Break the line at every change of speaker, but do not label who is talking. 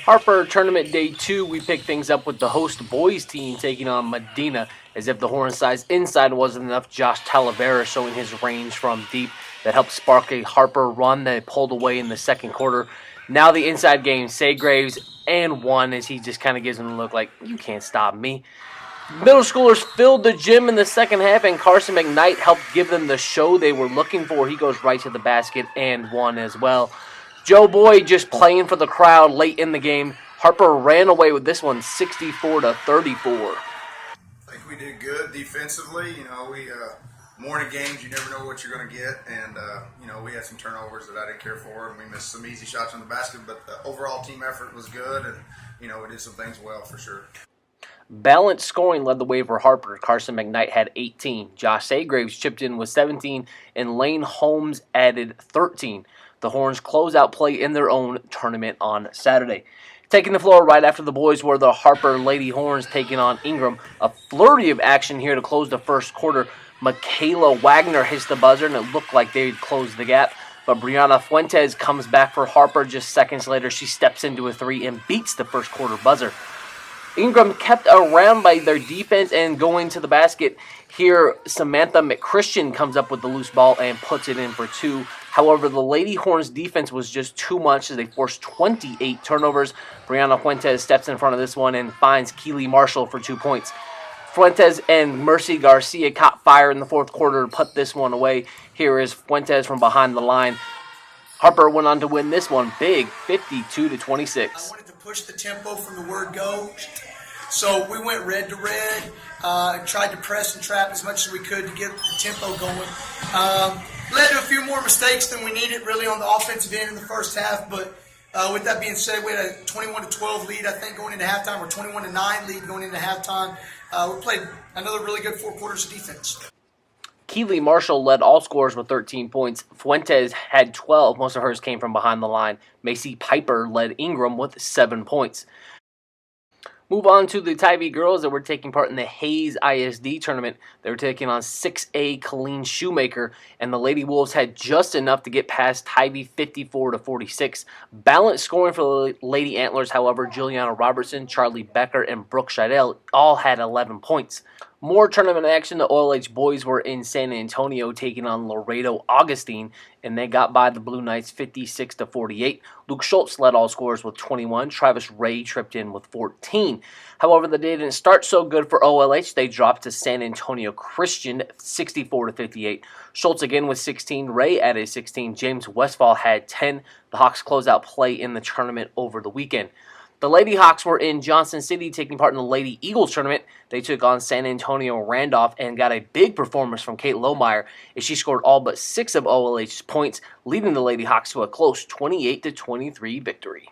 Harper Tournament Day 2, we pick things up with the host boys team taking on Medina. As if the horn size inside wasn't enough, Josh Talavera showing his range from deep that helped spark a Harper run that pulled away in the second quarter. Now the inside game, Saygraves and one as he just kind of gives him a look like, you can't stop me. Middle schoolers filled the gym in the second half, and Carson McKnight helped give them the show they were looking for. He goes right to the basket and one as well. Joe Boyd just playing for the crowd late in the game. Harper ran away with this one 64-34.
I think we did good defensively. Morning games, you never know what you're going to get. And, we had some turnovers that I didn't care for, and we missed some easy shots on the basket. But the overall team effort was good, and, we did some things well for sure.
Balanced scoring led the way for Harper. Carson McKnight had 18. Josh Saygraves chipped in with 17, and Lane Holmes added 13. The Horns close out play in their own tournament on Saturday. Taking the floor right after the boys were the Harper Lady Horns taking on Ingram. A flurry of action here to close the first quarter. Michaela Wagner hits the buzzer, and it looked like they'd close the gap. But Brianna Fuentes comes back for Harper just seconds later. She steps into a three and beats the first quarter buzzer. Ingram kept around by their defense and going to the basket. Here, Samantha McChristian comes up with the loose ball and puts it in for two. However, the Lady Horns defense was just too much as they forced 28 turnovers. Brianna Fuentes steps in front of this one and finds Keely Marshall for 2 points. Fuentes and Mercy Garcia caught fire in the fourth quarter to put this one away. Here is Fuentes from behind the line. Harper went on to win this one big, 52-26.
I wanted to push the tempo from the word go. So we went red to red, tried to press and trap as much as we could to get the tempo going. Led to a few more mistakes than we needed really on the offensive end in the first half, but with that being said, we had a 21-12 lead, I think, going into halftime, or 21-9 lead going into halftime. We played another really good 4 quarters of defense.
Keely Marshall led all scorers with 13 points. Fuentes had 12. Most of hers came from behind the line. Macy Piper led Ingram with 7 points. Move on to the Tybee girls that were taking part in the Hayes ISD tournament. They were taking on 6A Colleen Shoemaker, and the Lady Wolves had just enough to get past Tybee 54-46. Balanced scoring for the Lady Antlers, however, Juliana Robertson, Charlie Becker, and Brooke Scheidel all had 11 points. More tournament action. The OLH boys were in San Antonio taking on Laredo Augustine, and they got by the Blue Knights 56-48. Luke Schultz led all scorers with 21. Travis Ray tripped in with 14. However, the day didn't start so good for OLH. They dropped to San Antonio Christian 64-58. Schultz again with 16. Ray added 16. James Westfall had 10. The Hawks closed out play in the tournament over the weekend. The Lady Hawks were in Johnson City taking part in the Lady Eagles tournament. They took on San Antonio Randolph and got a big performance from Kate Lohmeyer as she scored all but 6 of OLH's points, leading the Lady Hawks to a close 28-23 victory.